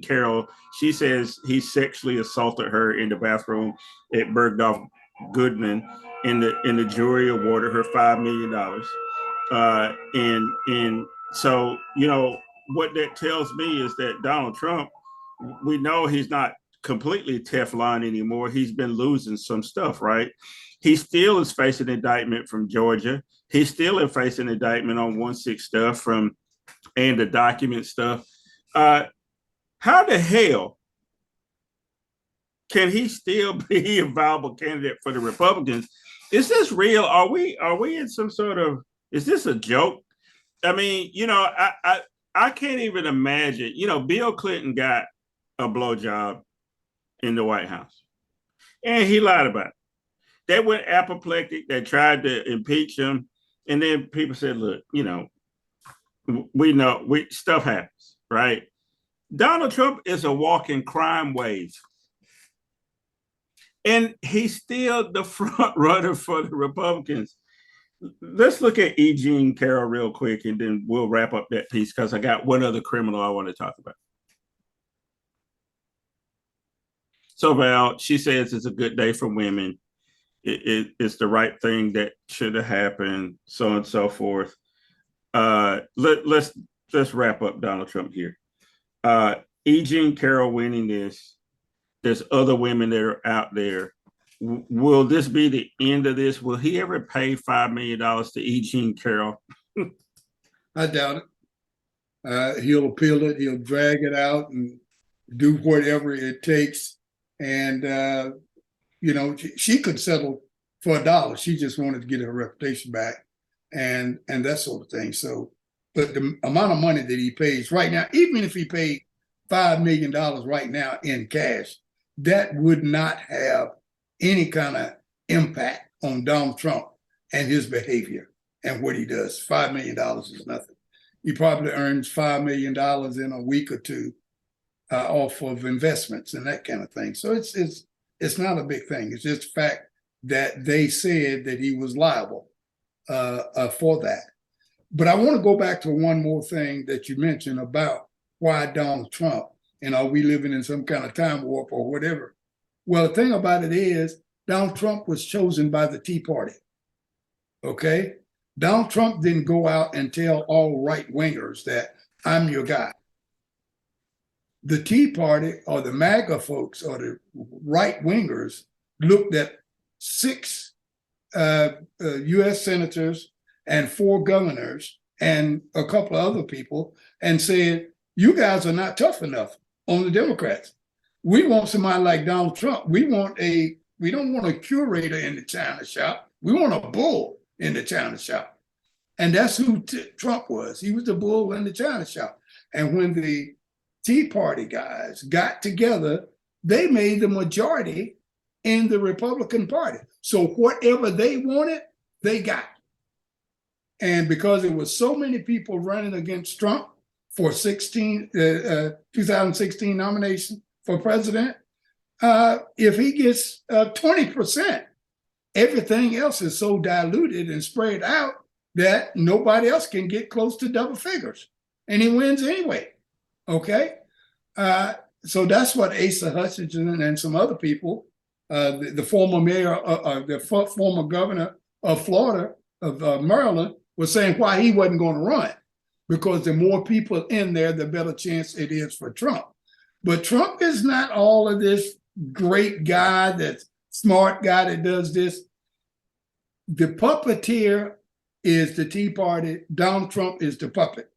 Carrol, she says he sexually assaulted her in the bathroom at Bergdorf Goodman, and the jury awarded her $5 million. And so, what that tells me is that Donald Trump, we know he's not completely Teflon anymore. He's been losing some stuff, right? He still is facing indictment from Georgia. He's still facing indictment on 1-6 stuff and the document stuff. How the hell can he still be a viable candidate for the Republicans? Is this real? Are we in some sort of, is this a joke? I mean, I can't even imagine, Bill Clinton got a blowjob in the White House, and he lied about it. They went apoplectic. They tried to impeach him. And then people said, look, we know stuff happens, right? Donald Trump is a walking crime wave. And he's still the front runner for the Republicans. Let's look at E. Jean Carroll real quick, and then we'll wrap up that piece because I got one other criminal I want to talk about. So Val, she says it's a good day for women. It's the right thing that should have happened, so on and so forth. Let's wrap up Donald Trump here. E. Jean Carroll winning this. There's other women that are out there. Will this be the end of this? Will he ever pay $5 million to E. Jean Carroll? I doubt it. He'll appeal it. He'll drag it out and do whatever it takes. And, she could settle for $1. She just wanted to get her reputation back and that sort of thing. So, but the amount of money that he pays right now, even if he paid $5 million right now in cash, that would not have any kind of impact on Donald Trump and his behavior and what he does. $5 million is nothing. He probably earns $5 million in a week or two off of investments and that kind of thing. So it's not a big thing. It's just the fact that they said that he was liable for that. But I want to go back to one more thing that you mentioned about why Donald Trump, and are we living in some kind of time warp or whatever? Well, the thing about it is Donald Trump was chosen by the Tea Party, okay? Donald Trump didn't go out and tell all right-wingers that I'm your guy. The Tea Party or the MAGA folks or the right-wingers looked at 6 U.S. senators and 4 governors and a couple of other people and said, you guys are not tough enough on the Democrats. We want somebody like Donald Trump. We don't want a curator in the China shop. We want a bull in the China shop. And that's who Trump was. He was the bull in the China shop. And when the Tea Party guys got together, they made the majority in the Republican Party. So whatever they wanted, they got. And because there was so many people running against Trump for 2016 nomination for president, if he gets 20%, everything else is so diluted and spread out that nobody else can get close to double figures. And he wins anyway. Okay? So that's what Asa Hutchinson and some other people, the former mayor, the former governor of Florida, of Maryland, was saying why he wasn't going to run. Because the more people in there, the better chance it is for Trump. But Trump is not all of this great guy, that smart guy that does this. The puppeteer is the Tea Party. Donald Trump is the puppet.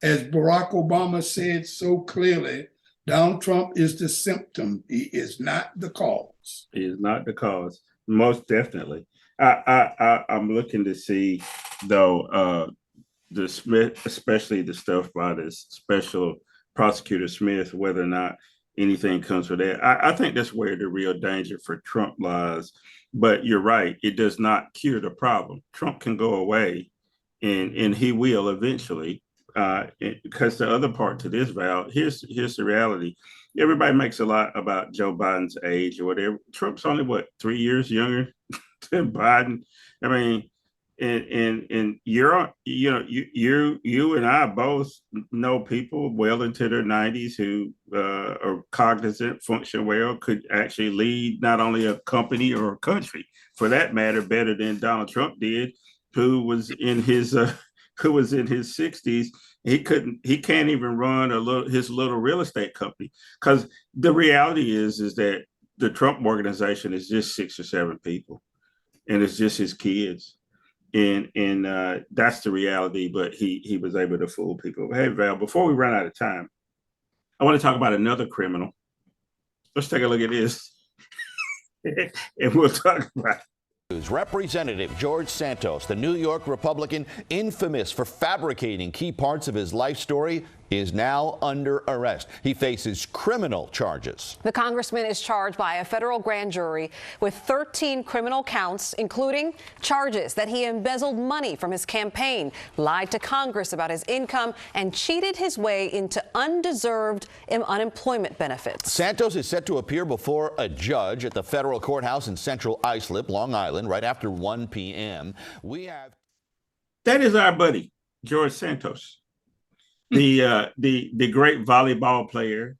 As Barack Obama said so clearly, Donald Trump is the symptom. He is not the cause. He is not the cause. Most definitely. I'm looking to see, though, the Smith, especially the stuff by this special prosecutor Smith, whether or not anything comes with that. I think that's where the real danger for Trump lies. But you're right, it does not cure the problem. Trump can go away, and he will eventually. Because the other part to this, Val, here's the reality. Everybody makes a lot about Joe Biden's age or whatever. Trump's only, 3 years younger than Biden? I mean, and you're, you and I both know people well into their 90s who are cognizant, function well, could actually lead not only a company or a country, for that matter, better than Donald Trump did, who was in his 60s. He can't even run his little real estate company, because the reality is that the Trump organization is just 6 or 7 people, and it's just his kids. And that's the reality, but he was able to fool people. Hey, Val, before we run out of time, I want to talk about another criminal. Let's take a look at this. And we'll talk about it. Representative George Santos, the New York Republican infamous for fabricating key parts of his life story, is now under arrest. He faces criminal charges. The congressman is charged by a federal grand jury with 13 criminal counts, including charges that he embezzled money from his campaign, lied to Congress about his income, and cheated his way into undeserved unemployment benefits. Santos is set to appear before a judge at the federal courthouse in Central Islip, Long Island, right after 1 p.m. That is our buddy, George Santos. The great volleyball player,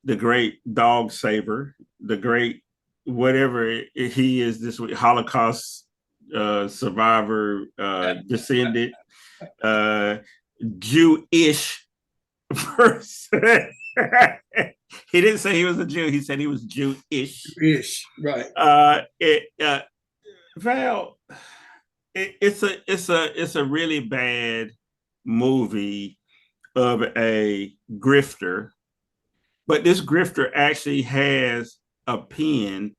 the great dog saver, the great whatever he is this week, Holocaust survivor, descendant, Jewish person. He didn't say he was a Jew. He said he was Jewish. Jewish, right? Val, it's a really bad movie of a grifter, but this grifter actually has a pin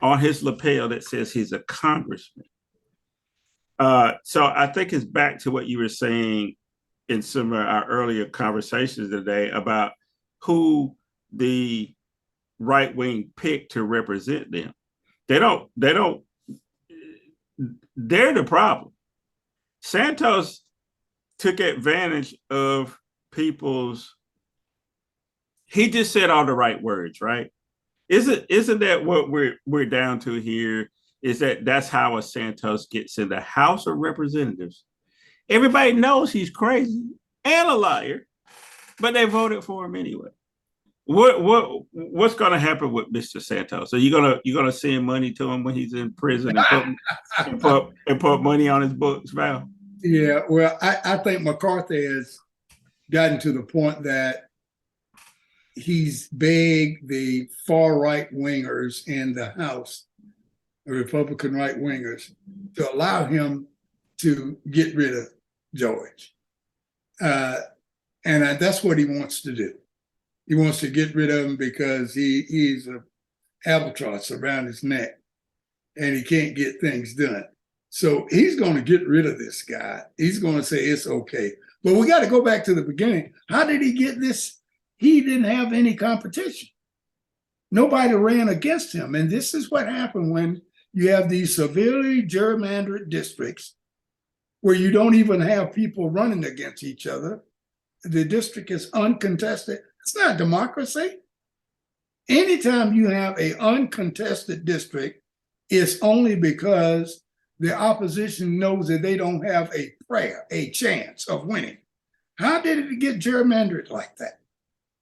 on his lapel that says he's a congressman. So I think it's back to what you were saying in some of our earlier conversations today about who the right wing picked to represent them. They're the problem. Santos took advantage of he just said all the right words, right? Isn't that what we're down to here? Is that's how a Santos gets in the House of Representatives? Everybody knows he's crazy and a liar, but they voted for him anyway. What's going to happen with Mr. Santos? Are you gonna send money to him when he's in prison and put money on his books, Val? Yeah, well, I think McCarthy has gotten to the point that he's begged the far right wingers in the House, the Republican right wingers, to allow him to get rid of George. And that's what he wants to do. He wants to get rid of him because he's an albatross around his neck and he can't get things done. So he's going to get rid of this guy. He's going to say it's okay. But we got to go back to the beginning. How did he get this? He didn't have any competition. Nobody ran against him. And this is what happened when you have these severely gerrymandered districts where you don't even have people running against each other. The district is uncontested. It's not democracy. Anytime you have an uncontested district, it's only because the opposition knows that they don't have a chance of winning. How did it get gerrymandered like that?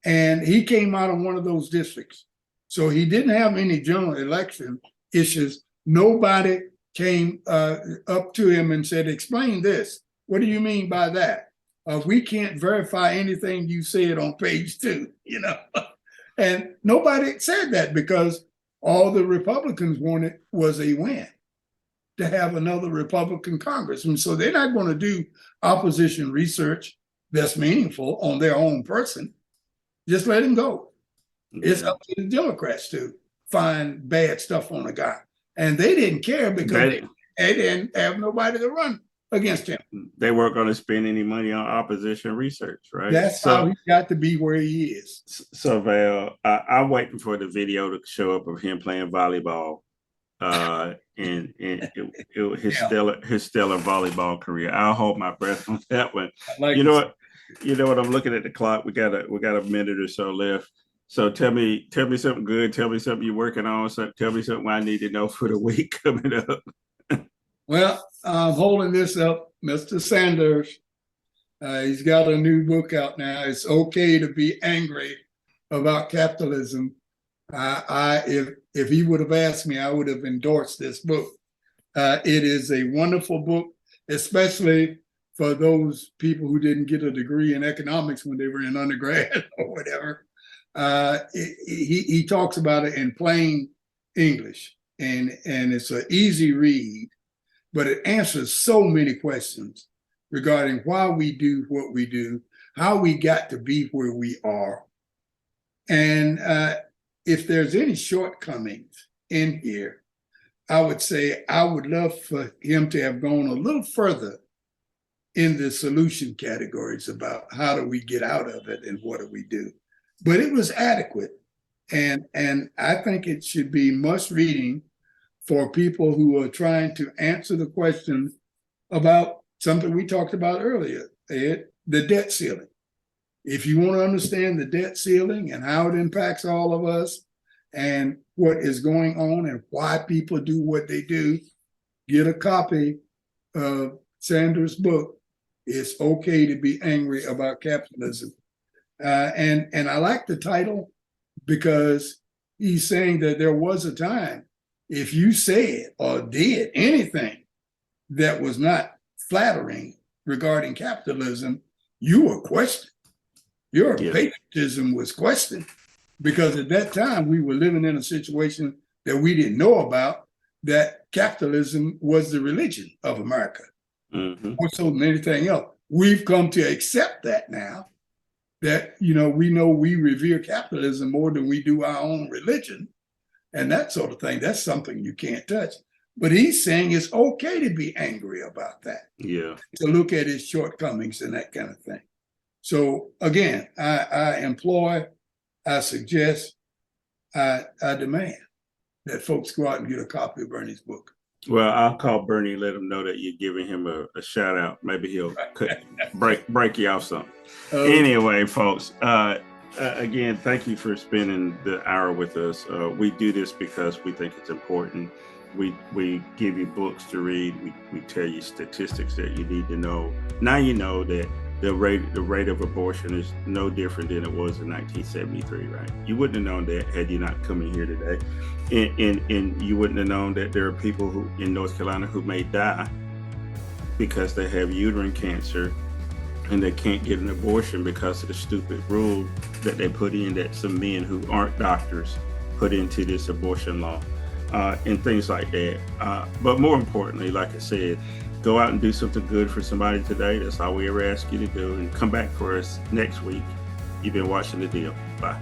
And he came out of one of those districts. So he didn't have any general election issues. Nobody came up to him and said, explain this. What do you mean by that? We can't verify anything you said on page 2, And nobody said that because all the Republicans wanted was a win, to have another Republican congressman. So they're not going to do opposition research that's meaningful on their own person. Just let him go. It's up to the Democrats to find bad stuff on a guy. And they didn't care because they didn't have nobody to run against him. They weren't going to spend any money on opposition research, right? That's how he got to be where he is. So Val, I'm waiting for the video to show up of him playing volleyball. And his stellar volleyball career. I'll hold my breath on that one. You know what? I'm looking at the clock. We got a minute or so left. So tell me something good. Tell me something you're working on. So tell me something I need to know for the week coming up. Well, I'm holding this up, Mr. Sanders. He's got a new book out now. It's okay to be angry about capitalism. If he would have asked me, I would have endorsed this book. It is a wonderful book, especially for those people who didn't get a degree in economics when they were in undergrad or whatever. He talks about it in plain English, and it's an easy read, but it answers so many questions regarding why we do what we do, how we got to be where we are, and if there's any shortcomings in here, I would say I would love for him to have gone a little further in the solution categories about how do we get out of it and what do we do. But it was adequate. And I think it should be must reading for people who are trying to answer the question about something we talked about earlier, Ed, the debt ceiling. If you want to understand the debt ceiling and how it impacts all of us and what is going on and why people do what they do, get a copy of Sanders' book, It's Okay to Be Angry About Capitalism. And I like the title because he's saying that there was a time if you said or did anything that was not flattering regarding capitalism, you were questioned. Your patriotism was questioned because at that time we were living in a situation that we didn't know about, that capitalism was the religion of America. More so than anything else. We've come to accept that now, that, we know we revere capitalism more than we do our own religion and that sort of thing. That's something you can't touch. But he's saying it's okay to be angry about that. Yeah. To look at his shortcomings and that kind of thing. So again, I implore, I suggest, I demand that folks go out and get a copy of Bernie's book. Well, I'll call Bernie and let him know that you're giving him a shout out. Maybe he'll break you off something. Anyway, folks, again, thank you for spending the hour with us. We do this because we think it's important. We give you books to read. We tell you statistics that you need to know. Now you know that the rate of abortion is no different than it was in 1973, right? You wouldn't have known that had you not come in here today. And you wouldn't have known that there are people who in North Carolina who may die because they have uterine cancer and they can't get an abortion because of the stupid rule that they put in, that some men who aren't doctors put into this abortion law, and things like that. But more importantly, like I said, go out and do something good for somebody today. That's all we ever ask you to do. And come back for us next week. You've been watching The Deal. Bye.